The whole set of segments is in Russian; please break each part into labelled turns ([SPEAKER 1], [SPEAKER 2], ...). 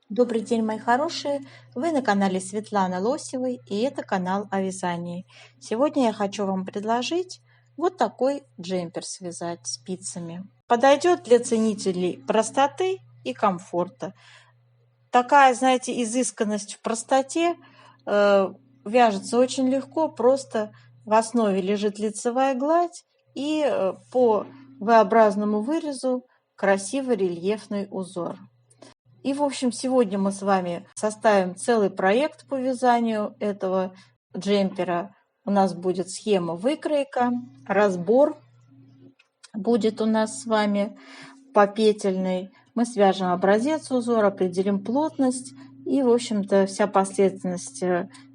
[SPEAKER 1] Добрый день, мои хорошие! Вы на канале Светланы Лосевой, и это канал о вязании. Сегодня я хочу вам предложить вот такой джемпер связать спицами. Подойдет для ценителей простоты и комфорта. Такая, знаете, изысканность в простоте вяжется очень легко, просто в основе лежит лицевая гладь и по V-образному вырезу красивый рельефный узор. И, в общем, сегодня мы с вами составим целый проект по вязанию этого джемпера. У нас будет схема выкройка, разбор будет у нас с вами попетельный. Мы свяжем образец узора, определим плотность и, в общем-то, вся последовательность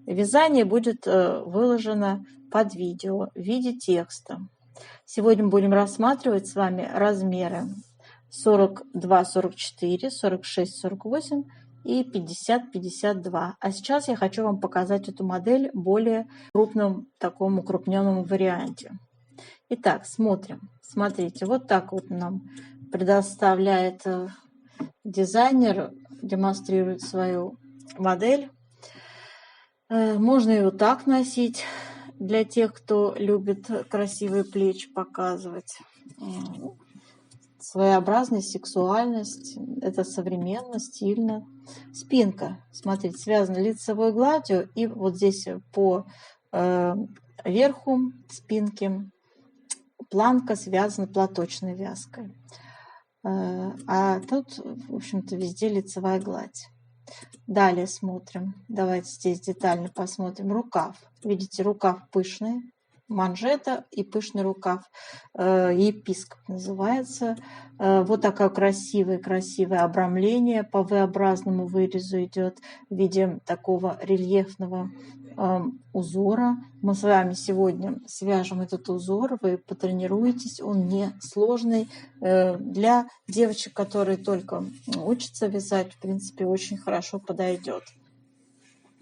[SPEAKER 1] вязания будет выложена под видео в виде текста. Сегодня мы будем рассматривать с вами размеры 42, 44, 46, 48 и 50, 52. А сейчас я хочу вам показать эту модель в более крупном, таком укрупненном варианте. Итак, смотрим. Смотрите, вот так вот нам предоставляет дизайнер, демонстрирует свою модель. Можно его так носить, для тех, кто любит красивые плечи показывать. Своеобразность, сексуальность, это современно, стильно. Спинка, смотрите, связана лицевой гладью, и вот здесь по верху спинки планка связана платочной вязкой. А тут, в общем-то, везде лицевая гладь. Далее смотрим. Давайте здесь детально посмотрим. Рукав. Видите, рукав пышный. Манжета и пышный рукав, епископ называется. Вот такое красивое обрамление по V-образному вырезу идет в виде такого рельефного узора. Мы с вами сегодня свяжем этот узор, вы потренируетесь, он не сложный. Для девочек, которые только учатся вязать, в принципе, очень хорошо подойдет.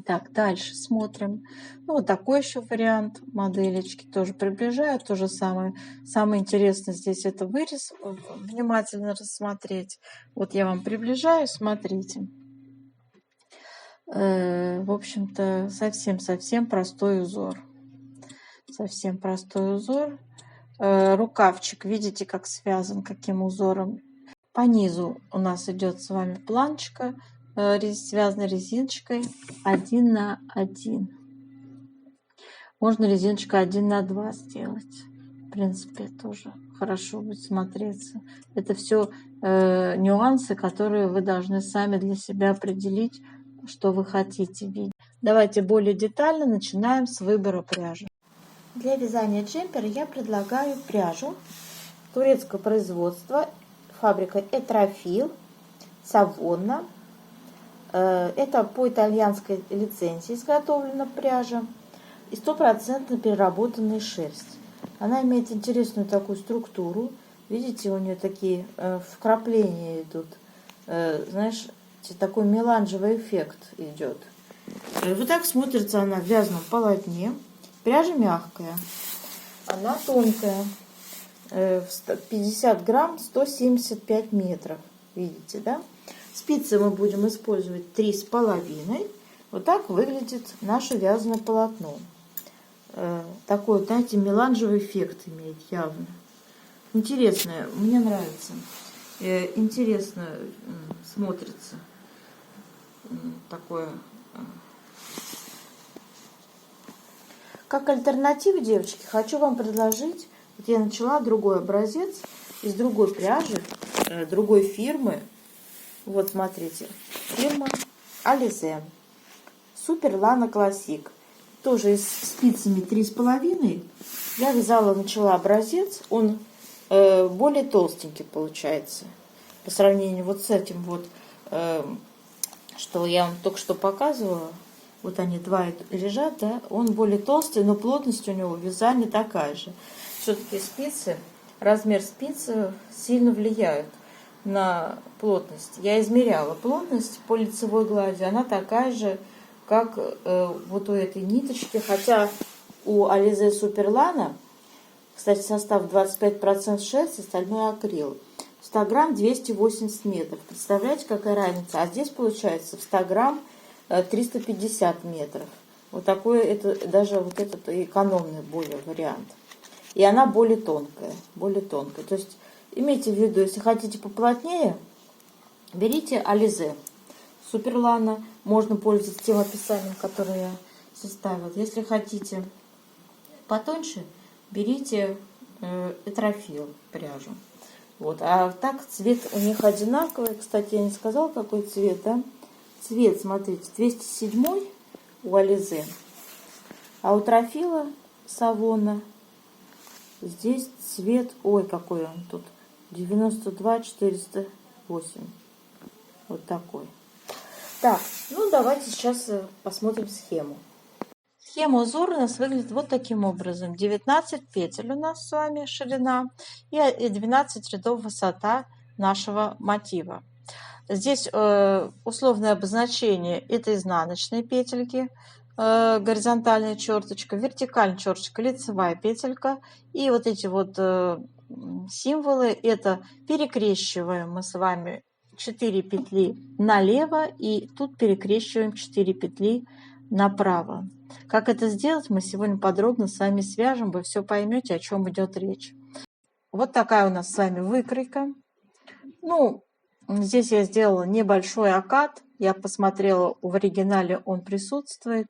[SPEAKER 1] Так, дальше смотрим. Ну, вот такой еще вариант моделечки. Тоже приближаю. То же самое. Самое интересное здесь это вырез. Внимательно рассмотреть. Вот я вам приближаю. Смотрите. В общем-то, совсем простой узор. Совсем простой узор. Рукавчик. Видите, как связан, каким узором. По низу у нас идет с вами планочка. Связана резиночкой 1 на 1. Можно резиночку 1 на 2 сделать. В принципе, тоже хорошо будет смотреться. Это все нюансы, которые вы должны сами для себя определить, что вы хотите видеть. Давайте более детально начинаем с выбора пряжи. Для вязания джемпера я предлагаю пряжу турецкого производства, фабрика Этрофил, Савонна. Это по итальянской лицензии изготовлена пряжа и 100% переработанная шерсть. Она имеет интересную такую структуру. Видите, у нее такие вкрапления идут. Знаешь, такой меланжевый эффект идет. Вот так смотрится она в вязаном полотне. Пряжа мягкая. Она тонкая. 50 грамм, 175 метров. Видите, да? Спицы мы будем использовать 3,5. Вот так выглядит наше вязаное полотно. Такой, знаете, меланжевый эффект имеет явно. Интересное, мне нравится. Интересно смотрится. Такое. Как альтернативу, девочки, хочу вам предложить. Вот я начала другой образец из другой пряжи, другой фирмы. Вот, смотрите, фирма Alize Супер Лана Классик. Тоже с спицами 3,5. Я вязала, начала образец. Он более толстенький получается. По сравнению вот с этим вот, что я вам только что показывала. Вот они два лежат, да. Он более толстый, но плотность у него вязания такая же. Все-таки спицы, размер спицы сильно влияют на плотность. Я измеряла плотность по лицевой глади, она такая же, как вот у этой ниточки, хотя у Alize Супер Лана, кстати, состав 25% шерсть, остальное акрил. В 100 грамм 280 метров. Представляете, какая разница? А здесь получается в 100 грамм 350 метров. Вот такой, это даже вот этот экономный более вариант. И она более тонкая, более тонкая. То есть имейте в виду, если хотите поплотнее, берите Ализе Суперлана. Можно пользоваться тем описанием, которое я составила. Если хотите потоньше, берите Этрофил пряжу. Вот. А так цвет у них одинаковый. Кстати, я не сказала, какой цвет, да? Цвет, смотрите, 207 у Ализе. А у Трофила Савона здесь цвет, ой, какой он тут, 92-408. Вот такой. Так, ну давайте сейчас посмотрим схему. Схема узора у нас выглядит вот таким образом. 19 петель у нас с вами ширина и 12 рядов высота нашего мотива. Здесь условное обозначение – это изнаночные петельки, горизонтальная черточка, вертикальная черточка, лицевая петелька. И вот эти вот символы – это перекрещиваем мы с вами 4 петли налево и тут перекрещиваем 4 петли направо. Как это сделать, мы сегодня подробно с вами свяжем, вы все поймете, о чем идет речь. Вот такая у нас с вами выкройка. Ну, здесь я сделала небольшой окат. Я посмотрела, в оригинале он присутствует.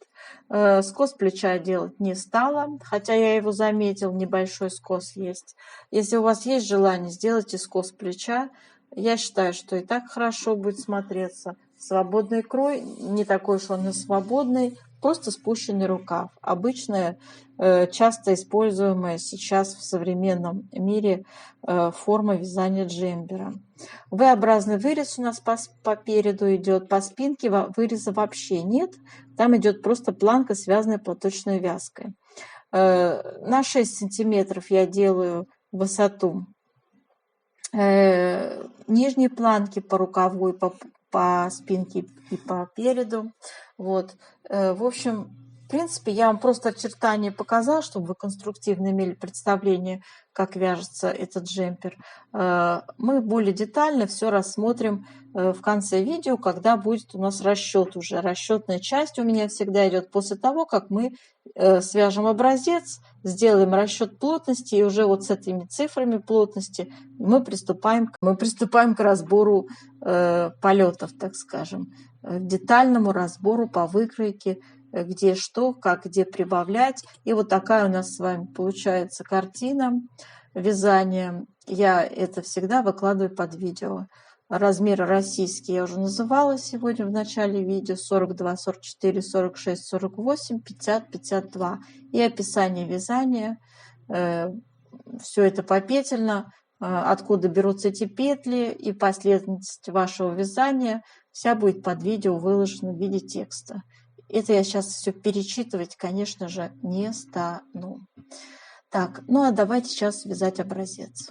[SPEAKER 1] Скос плеча делать не стала, хотя я его заметил, небольшой скос есть. Если у вас есть желание, сделайте скос плеча. Я считаю, что и так хорошо будет смотреться. Свободный крой, не такой уж он и свободный, просто спущенный рукав. Обычная, часто используемая сейчас в современном мире форма вязания джемпера. V-образный вырез у нас по переду идет, по спинке выреза вообще нет. Там идет просто планка, связанная платочной вязкой. На 6 сантиметров я делаю высоту нижней планки по рукаву, и по спинке и по переду. Вот. В общем, в принципе, я вам просто очертания показала, чтобы вы конструктивно имели представление, как вяжется этот джемпер. Мы более детально все рассмотрим в конце видео, когда будет у нас расчет уже. Расчетная часть у меня всегда идет после того, как мы свяжем образец, сделаем расчет плотности, и уже вот с этими цифрами плотности мы приступаем к разбору полетов, так скажем, детальному разбору по выкройке, где что, как, где прибавлять. И вот такая у нас с вами получается картина вязания. Я это всегда выкладываю под видео. Размеры российские я уже называла сегодня в начале видео: 42, 44, 46, 48, 50, 52. И описание вязания. Все это попетельно. Откуда берутся эти петли и последовательность вашего вязания, вся будет под видео выложена в виде текста. Это я сейчас все перечитывать, конечно же, не стану. Так, ну а давайте сейчас вязать образец.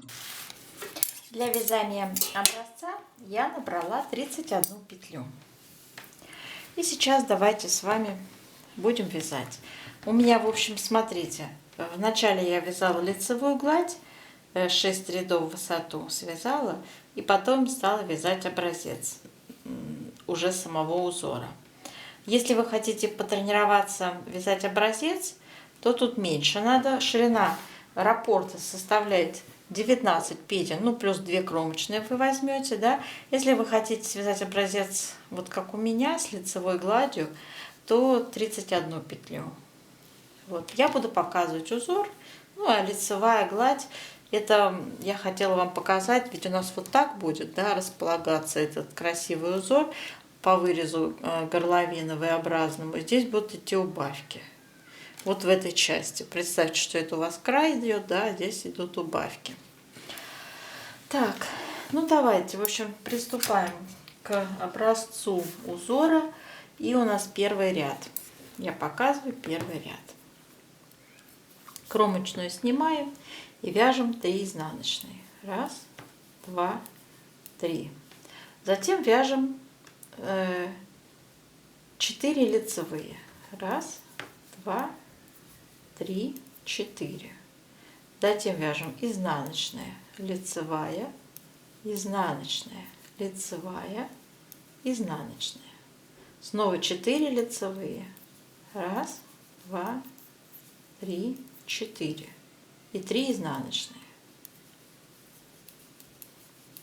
[SPEAKER 1] Для вязания образца я набрала 31 петлю. И сейчас давайте с вами будем вязать. У меня, в общем, смотрите, вначале я вязала лицевую гладь, 6 рядов в высоту связала, и потом стала вязать образец уже самого узора. Если вы хотите потренироваться вязать образец, то тут меньше надо. Ширина раппорта составляет 19 петель, ну плюс 2 кромочные вы возьмете, да. Если вы хотите связать образец вот как у меня с лицевой гладью, то 31 петлю. Вот я буду показывать узор, ну а лицевая гладь, это я хотела вам показать, ведь у нас вот так будет, да, располагаться этот красивый узор по вырезу горловины V-образному. Здесь будут идти убавки. Вот в этой части. Представьте, что это у вас край идет, да, здесь идут убавки. Так, ну давайте, в общем, приступаем к образцу узора. И у нас первый ряд. Я показываю первый ряд. Кромочную снимаем и вяжем 3 изнаночные. 1, 2, 3. Затем вяжем 4 лицевые. 1, 2, 3, 4. Затем вяжем изнаночная, лицевая, изнаночная, лицевая, изнаночная. Снова 4 лицевые. Раз, два, три, 4. И 3 изнаночные.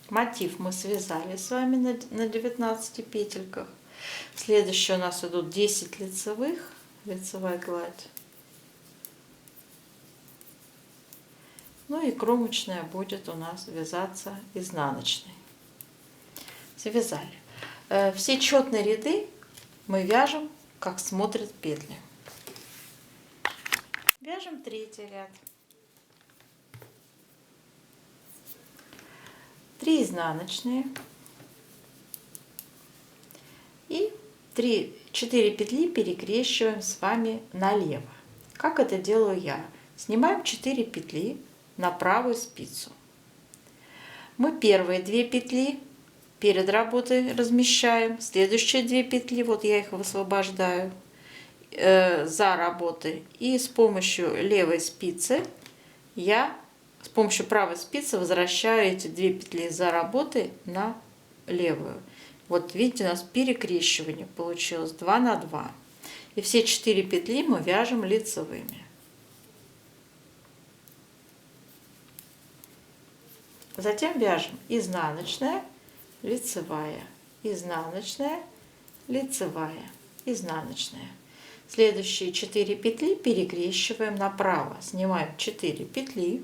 [SPEAKER 1] Мотив мы связали с вами на 19 петельках. Следующие у нас идут 10 лицевых, лицевая гладь. Ну и кромочная будет у нас вязаться изнаночной. Связали. Все четные ряды мы вяжем, как смотрят петли. Вяжем третий ряд. 3 изнаночные и 4 петли перекрещиваем с вами налево. Как это делаю я? Снимаем 4 петли на правую спицу. Мы первые 2 петли перед работой размещаем, следующие 2 петли, вот я их высвобождаю за работой, и с помощью левой спицы с помощью правой спицы возвращаю эти 2 петли за работой на левую. Вот видите, у нас перекрещивание получилось 2 на 2. И все 4 петли мы вяжем лицевыми. Затем вяжем изнаночная, лицевая, изнаночная, лицевая, изнаночная. Следующие 4 петли перекрещиваем направо. Снимаем 4 петли.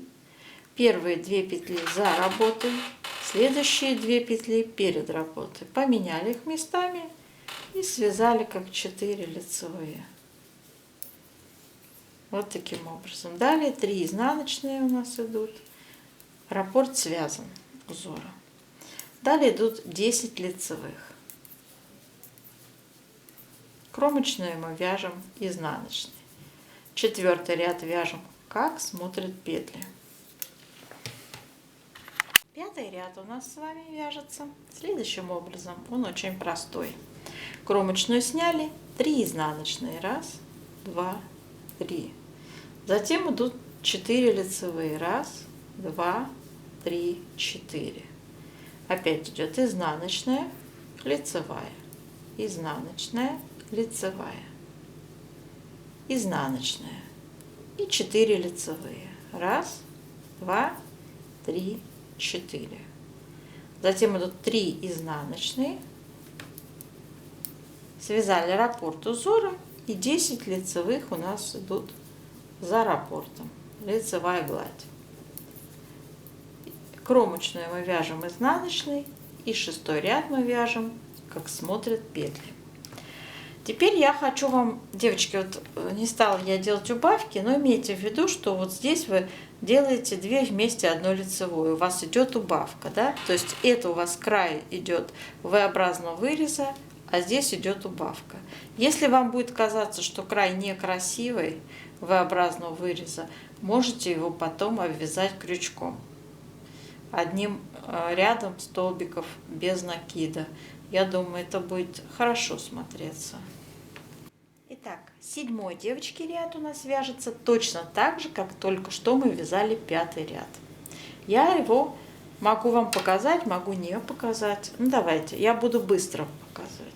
[SPEAKER 1] Первые 2 петли за работой, следующие 2 петли перед работой. Поменяли их местами и связали как 4 лицевые. Вот таким образом. Далее 3 изнаночные у нас идут. Раппорт связан узора. Далее идут 10 лицевых. Кромочную мы вяжем изнаночной. 4-й ряд вяжем, как смотрят петли. 5-й ряд у нас с вами вяжется следующим образом. Он очень простой. Кромочную сняли, 3 изнаночные. Раз, два, 3. Затем идут 4 лицевые. Раз, два, 3, 4. Опять идет изнаночная, лицевая, изнаночная, лицевая, изнаночная и 4 лицевые. Раз, два, 3, 4. Затем идут 3 изнаночные, связали раппорт узора, и 10 лицевых у нас идут за раппортом, лицевая гладь. Кромочную мы вяжем изнаночной, и 6-й ряд мы вяжем, как смотрят петли. Теперь я хочу вам, девочки, вот не стала я делать убавки, но имейте в виду, что вот здесь вы делаете 2 вместе одну лицевую, у вас идет убавка, да? То есть это у вас край идет V-образного выреза, а здесь идет убавка. Если вам будет казаться, что край некрасивый V-образного выреза, можете его потом обвязать крючком. Одним рядом столбиков без накида. Я думаю, это будет хорошо смотреться. Итак, 7-й, девочки, ряд у нас вяжется точно так же, как только что мы вязали 5-й ряд. Я его могу вам показать, могу не показать. Ну давайте, я буду быстро показывать.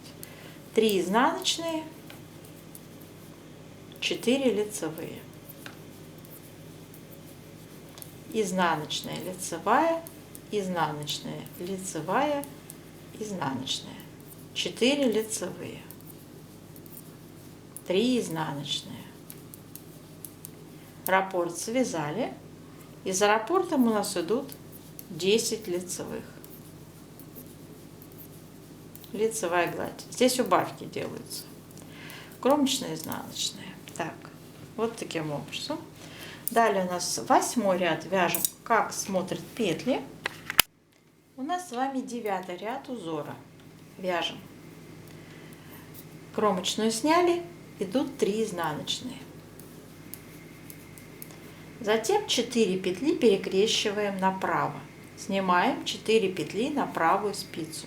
[SPEAKER 1] 3 изнаночные, 4 лицевые. Изнаночная, лицевая, изнаночная, лицевая, изнаночная. 4 лицевые. 3 изнаночные. Раппорт связали. И за раппортом у нас идут 10 лицевых. Лицевая гладь. Здесь убавки делаются. Кромочная, изнаночная. Так, вот таким образом. Далее у нас 8-й ряд вяжем, как смотрят петли. У нас с вами 9-й ряд узора. Вяжем. Кромочную сняли, идут 3 изнаночные. Затем 4 петли перекрещиваем направо. Снимаем 4 петли на правую спицу.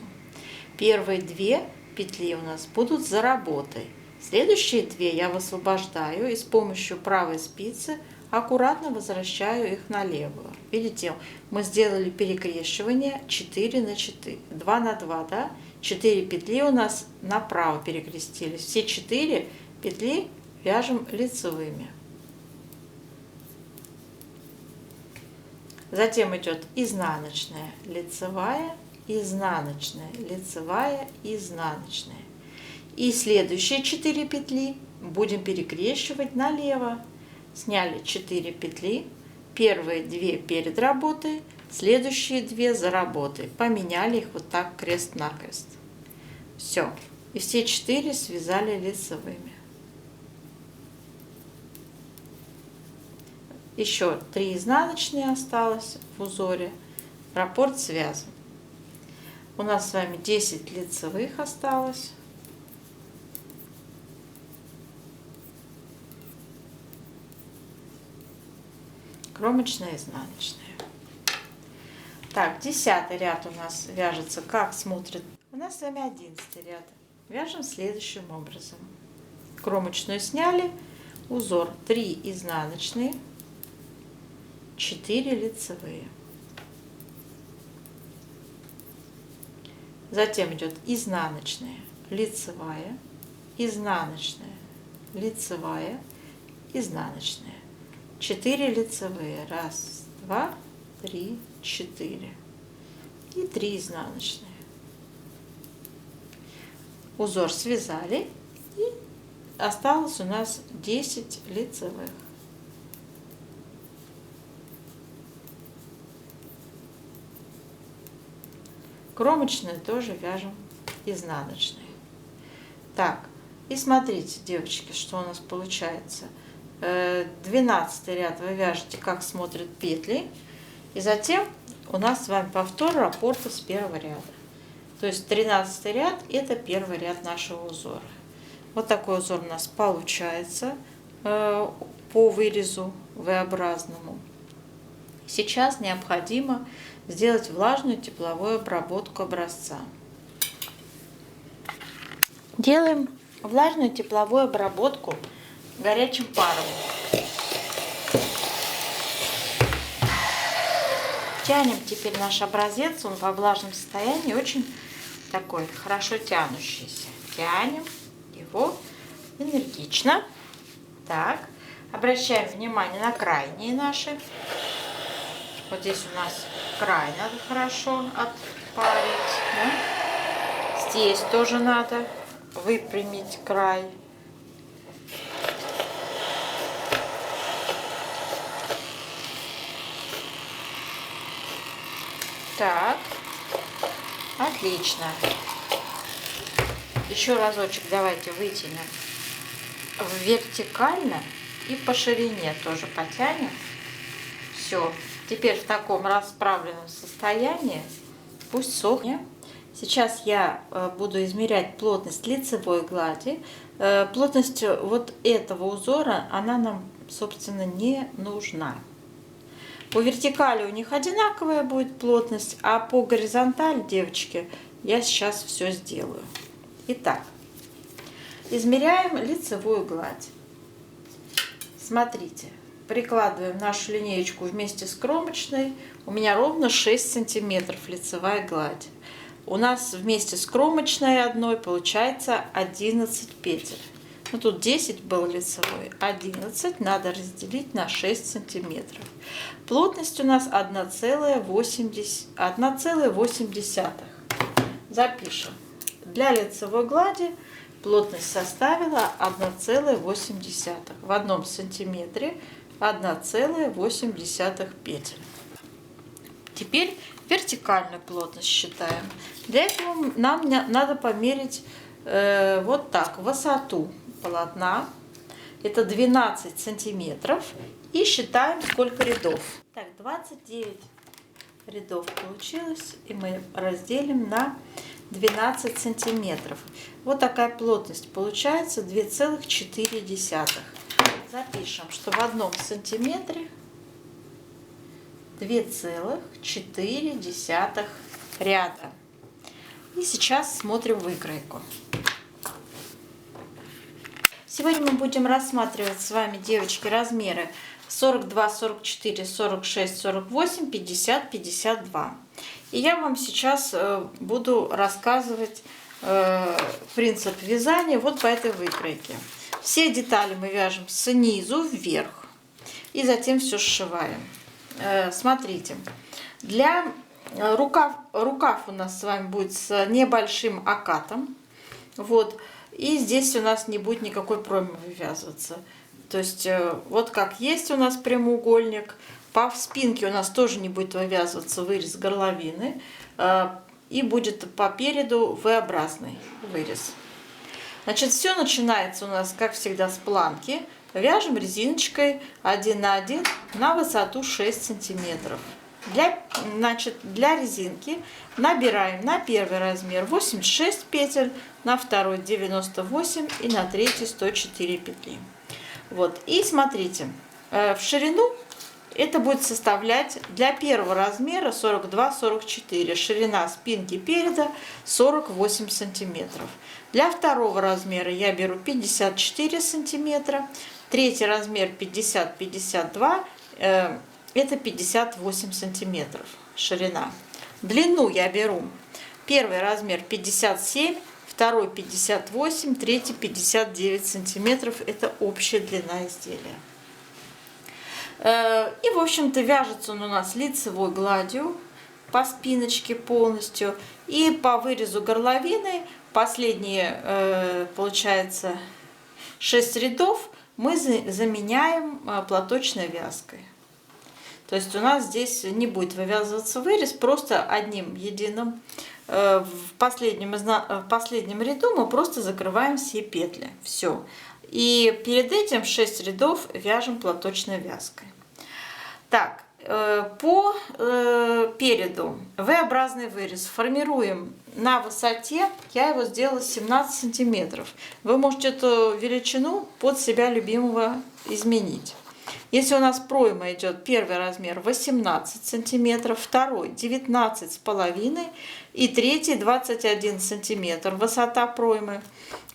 [SPEAKER 1] Первые 2 петли у нас будут за работой. Следующие 2 я высвобождаю и с помощью правой спицы аккуратно возвращаю их на левую. видите, мы сделали перекрещивание 4 на 4, 2 на 2, да? 4 петли у нас направо перекрестились. Все 4 петли вяжем лицевыми. Затем идет изнаночная, лицевая, изнаночная, лицевая, изнаночная. И следующие 4 петли будем перекрещивать налево. Сняли 4 петли, первые 2 перед работой, следующие 2 за работой. Поменяли их вот так крест-накрест. Все. И все 4 связали лицевыми. Еще 3 изнаночные осталось в узоре. Раппорт связан. У нас с вами 10 лицевых осталось. Кромочная, изнаночная. Так, 10 ряд у нас вяжется, как смотрит. У нас с вами 11 ряд. Вяжем следующим образом. Кромочную сняли, узор 3 изнаночные, 4 лицевые. Затем идет изнаночная, лицевая, изнаночная, лицевая, изнаночная. 4 лицевые. 1, 2, 3, 4. И 3 изнаночные. Узор связали. И осталось у нас 10 лицевых. Кромочную тоже вяжем изнаночной. Так, и смотрите, девочки, что у нас получается. 12 ряд вы вяжете, как смотрят петли. И затем у нас с вами повтор раппорта с первого ряда. То есть 13 ряд — это первый ряд нашего узора. Вот такой узор у нас получается по вырезу V-образному. Сейчас необходимо сделать влажную тепловую обработку образца. Делаем влажную тепловую обработку горячим паром. Тянем теперь наш образец, он во влажном состоянии очень такой хорошо тянущийся. Тянем его энергично. Так, обращаем внимание на крайние наши. Вот здесь у нас край надо хорошо отпарить. Да? Здесь тоже надо выпрямить край. Так, отлично. Еще разочек давайте вытянем вертикально и по ширине тоже потянем. Все. Теперь в таком расправленном состоянии пусть сохнет. Сейчас я буду измерять плотность лицевой глади. Плотность вот этого узора, она нам, собственно, не нужна. По вертикали у них одинаковая будет плотность, а по горизонтали, девочки, я сейчас все сделаю. Итак, измеряем лицевую гладь. Смотрите, прикладываем нашу линеечку вместе с кромочной. У меня ровно 6 сантиметров лицевая гладь. У нас вместе с кромочной одной получается 11 петель. Ну, тут 10 был лицевой, 11 надо разделить на 6 сантиметров. Плотность у нас 1,8. Запишем. Для лицевой глади плотность составила 1,8. В 1 сантиметре 1,8 петель. Теперь вертикальную плотность считаем. Для этого нам надо померить вот так высоту полотна. Это 12 сантиметров. И считаем, сколько рядов. Так, 29 рядов получилось. И мы разделим на 12 сантиметров. Вот такая плотность получается 2,4. Запишем, что в 1 сантиметре 2,4 ряда. И сейчас смотрим выкройку. Сегодня мы будем рассматривать с вами, девочки, размеры 42, 44, 46, 48, 50, 52. И я вам сейчас буду рассказывать принцип вязания вот по этой выкройке. Все детали мы вяжем снизу вверх и затем все сшиваем. Смотрите, для рукав у нас с вами будет с небольшим окатом. Вот. И здесь у нас не будет никакой проймы вывязываться. То есть вот как есть у нас прямоугольник. По спинке у нас тоже не будет вывязываться вырез горловины. И будет по переду V-образный вырез. Значит, все начинается у нас, как всегда, с планки. Вяжем резиночкой 1 на 1 на высоту 6 сантиметров. Для резинки набираем на первый размер 86 петель, на второй 98 и на третий 104 петли. Вот. И смотрите, в ширину это будет составлять для первого размера 42-44, ширина спинки переда 48 сантиметров. Для второго размера я беру 54 сантиметра, третий размер 50-52, это 58 сантиметров ширина. Длину я беру первый размер 57, второй 58, третий 59 сантиметров. Это общая длина изделия. И, в общем-то, вяжется он у нас лицевой гладью по спиночке полностью. И по вырезу горловины последние, получается, 6 рядов мы заменяем платочной вязкой. То есть у нас здесь не будет вывязываться вырез, просто одним единым. В последнем ряду мы просто закрываем все петли. Все. И перед этим 6 рядов вяжем платочной вязкой. Так, по переду V-образный вырез формируем на высоте, я его сделала 17 сантиметров. Вы можете эту величину под себя любимого изменить. Если у нас пройма идет первый размер 18 сантиметров, второй 19,5 и третий 21 сантиметр высота проймы,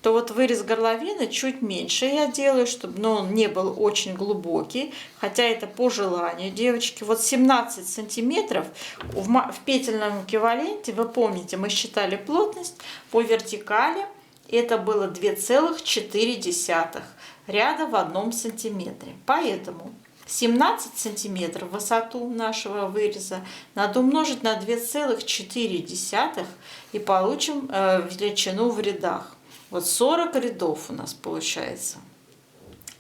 [SPEAKER 1] то вот вырез горловины чуть меньше я делаю, чтобы он не был очень глубокий, хотя это по желанию, девочки. Вот 17 сантиметров в петельном эквиваленте, вы помните, мы считали плотность по вертикали, это было 2,4 ряда в 1 сантиметре. Поэтому 17 сантиметров высоту нашего выреза надо умножить на 2,4 и получим величину в рядах. Вот 40 рядов у нас получается.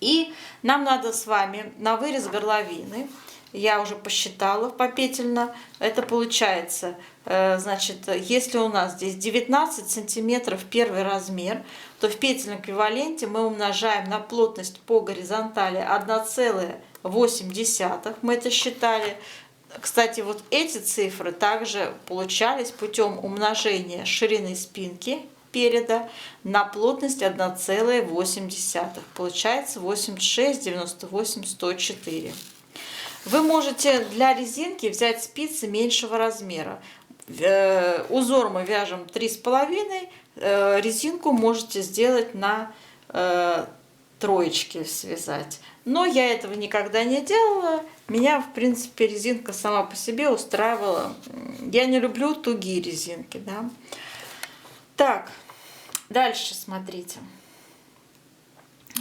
[SPEAKER 1] И нам надо с вами на вырез горловины, я уже посчитала попетельно, это получается, значит, если у нас здесь 19 сантиметров первый размер, то в петельном эквиваленте мы умножаем на плотность по горизонтали 1,8, мы это считали. Кстати, вот эти цифры также получались путем умножения ширины спинки переда на плотность 1,8. Получается 86, 98, 104. Вы можете для резинки взять спицы меньшего размера. Узор мы вяжем 3,5, резинку можете сделать на троечке связать. Но я этого никогда не делала. Меня, в принципе, резинка сама по себе устраивала. Я не люблю тугие резинки, да. Так, дальше смотрите.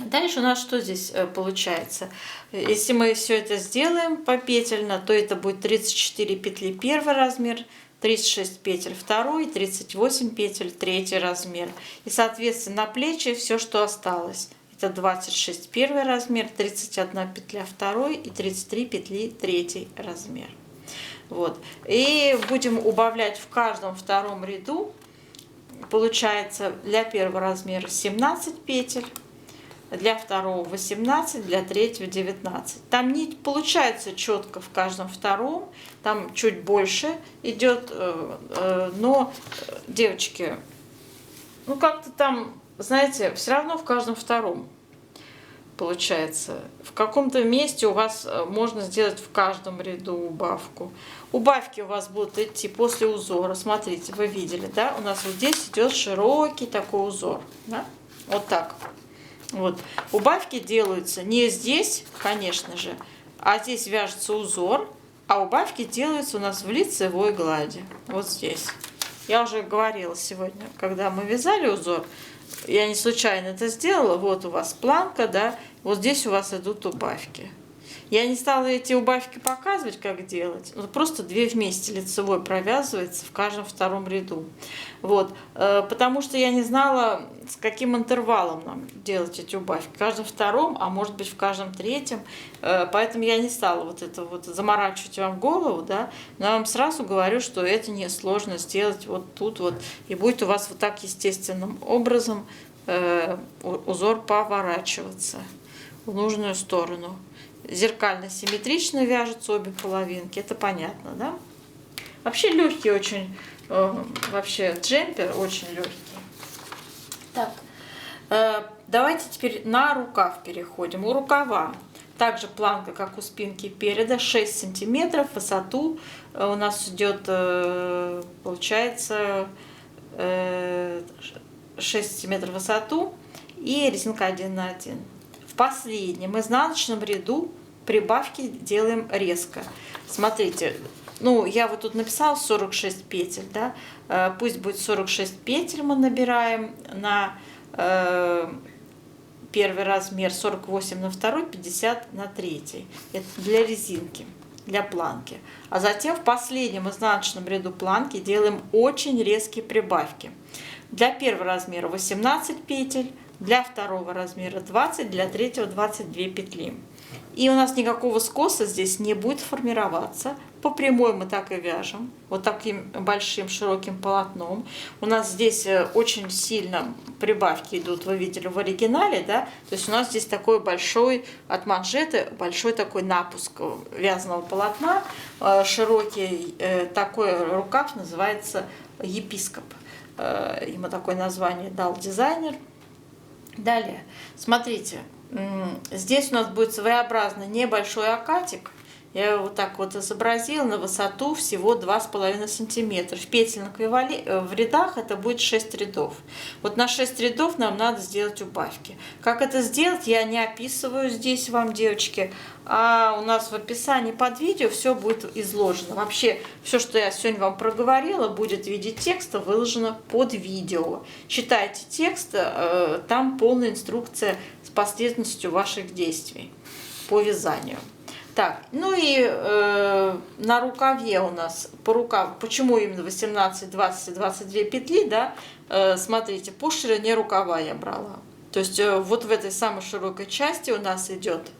[SPEAKER 1] Дальше у нас что здесь получается? Если мы все это сделаем попетельно, то это будет 34 петли первый размер, 36 петель второй, 38 петель третий размер. И, соответственно, на плечи все, что осталось. Это 26 первый размер, 31 петля второй и 33 петли третий размер. Вот. И будем убавлять в каждом втором ряду. Получается для первого размера 17 петель. Для второго 18, для третьего 19. Там не получается четко в каждом втором, там чуть больше идет, но, девочки, ну как-то там, знаете, все равно в каждом втором получается. В каком-то месте у вас можно сделать в каждом ряду убавку. Убавки у вас будут идти после узора. Смотрите, вы видели, да? У нас вот здесь идет широкий такой узор, да? Вот так. Вот. Убавки делаются не здесь, конечно же, а здесь вяжется узор, а убавки делаются у нас в лицевой глади. Вот здесь. Я уже говорила сегодня, когда мы вязали узор, я не случайно это сделала. Вот у вас планка, да, вот здесь у вас идут убавки. Я не стала эти убавки показывать, как делать. Просто две вместе лицевой провязывается в каждом втором ряду. Вот. Потому что я не знала, с каким интервалом нам делать эти убавки. В каждом втором, а может быть в каждом третьем. Поэтому я не стала вот это вот заморачивать вам голову, да. Но я вам сразу говорю, что это несложно сделать вот тут вот. И будет у вас вот так естественным образом узор поворачиваться в нужную сторону. Зеркально симметрично вяжутся обе половинки, это понятно, да? Вообще легкий очень, вообще джемпер очень легкий. Так, давайте теперь на рукав переходим. У рукава также планка, как у спинки переда, 6 сантиметров, высоту у нас идет, получается, 6 сантиметров высоту и резинка 1 на 1. В последнем изнаночном ряду прибавки делаем резко. Смотрите, ну я вот тут написала 46 петель, да, пусть будет 46 петель мы набираем на первый размер, 48 на второй, 50 на третий. Это для резинки, для планки. А затем в последнем изнаночном ряду планки делаем очень резкие прибавки. Для первого размера 18 петель, для второго размера 20, для третьего 22 петли. И у нас никакого скоса здесь не будет формироваться. По прямой мы так и вяжем, вот таким большим широким полотном. У нас здесь очень сильно прибавки идут, вы видели в оригинале, да? То есть у нас здесь такой большой от манжеты, большой такой напуск вязаного полотна, широкий такой рукав называется епископ. Ему такое название дал дизайнер. Далее, смотрите, здесь у нас будет своеобразный небольшой окатик. Я его вот так вот изобразила на высоту всего 2,5 сантиметра. В петельных в рядах это будет 6 рядов. Вот на 6 рядов нам надо сделать убавки. Как это сделать, я не описываю здесь вам, девочки, а у нас в описании под видео все будет изложено. Вообще, все, что я сегодня вам проговорила, будет в виде текста выложено под видео. Читайте текст, там полная инструкция с последовательностью ваших действий по вязанию. Так, ну и на рукаве у нас, по рукаву, почему именно 18, 20 и 22 петли, да, смотрите, по ширине рукава я брала. То есть вот в этой самой широкой части у нас идет,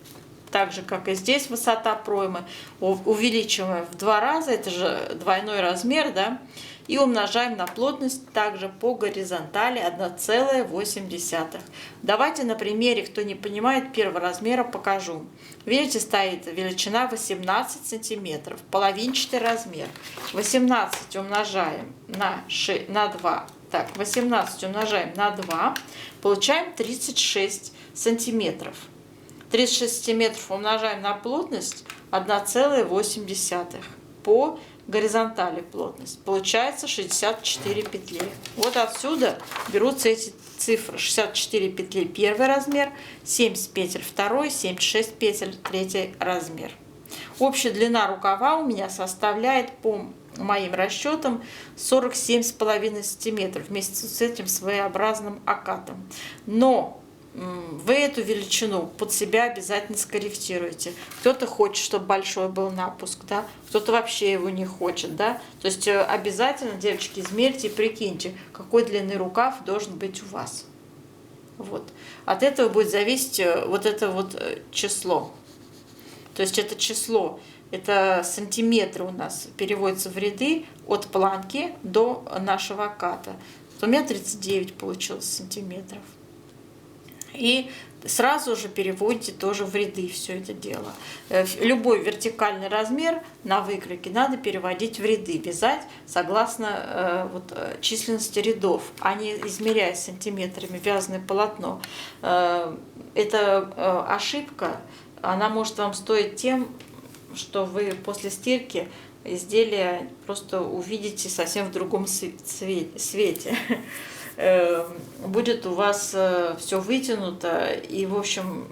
[SPEAKER 1] так же, как и здесь, высота проймы, увеличиваем в 2 раза, это же двойной размер, да, и умножаем на плотность также по горизонтали 1,8. Давайте на примере, кто не понимает первого размера, покажу. Видите, стоит величина 18 сантиметров, половинчатый размер. 18 умножаем на 2. Так, 18 умножаем на 2, получаем 36 сантиметров. 36 сантиметров умножаем на плотность 1,8 по горизонтали плотность. Получается 64 петли. Вот отсюда берутся эти цифры. 64 петли первый размер, 70 петель второй, 76 петель третий размер. Общая длина рукава у меня составляет, по моим расчетам, 47,5 сантиметров вместе с этим своеобразным окатом. Но вы эту величину под себя обязательно скорректируете. Кто-то хочет, чтобы большой был напуск, да? Кто-то вообще его не хочет, да? То есть обязательно, девочки, измерьте и прикиньте, какой длины рукав должен быть у вас. Вот. От этого будет зависеть вот это вот число. То есть это число, это сантиметры у нас переводится в ряды от планки до нашего оката. У меня 39 получилось сантиметров. И сразу же переводите тоже в ряды все это дело. Любой вертикальный размер на выкройке надо переводить в ряды, вязать согласно численности рядов, а не измеряя сантиметрами вязаное полотно. Эта ошибка, она может вам стоить тем, что вы после стирки изделие просто увидите совсем в другом свете. будет у вас все вытянуто и, в общем,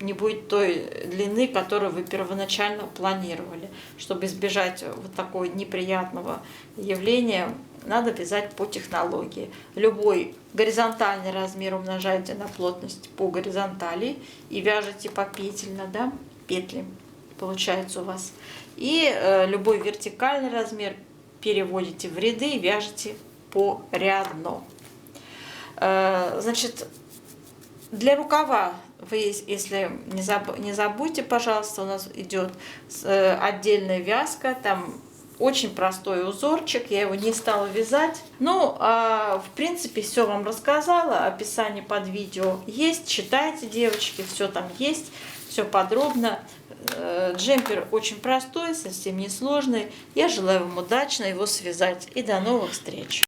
[SPEAKER 1] не будет той длины, которую вы первоначально планировали. Чтобы избежать вот такого неприятного явления, надо вязать по технологии. Любой горизонтальный размер умножаете на плотность по горизонтали и вяжете попетельно, да, петли получается у вас. И любой вертикальный размер переводите в ряды и вяжете порядно. Значит, для рукава вы, если не забудьте, пожалуйста, у нас идет отдельная вязка, там очень простой узорчик, я его не стала вязать. Ну, в принципе, все вам рассказала, описание под видео есть, читайте, девочки, все там есть, все подробно. Джемпер очень простой, совсем не сложный. Я желаю вам удачно его связать и до новых встреч!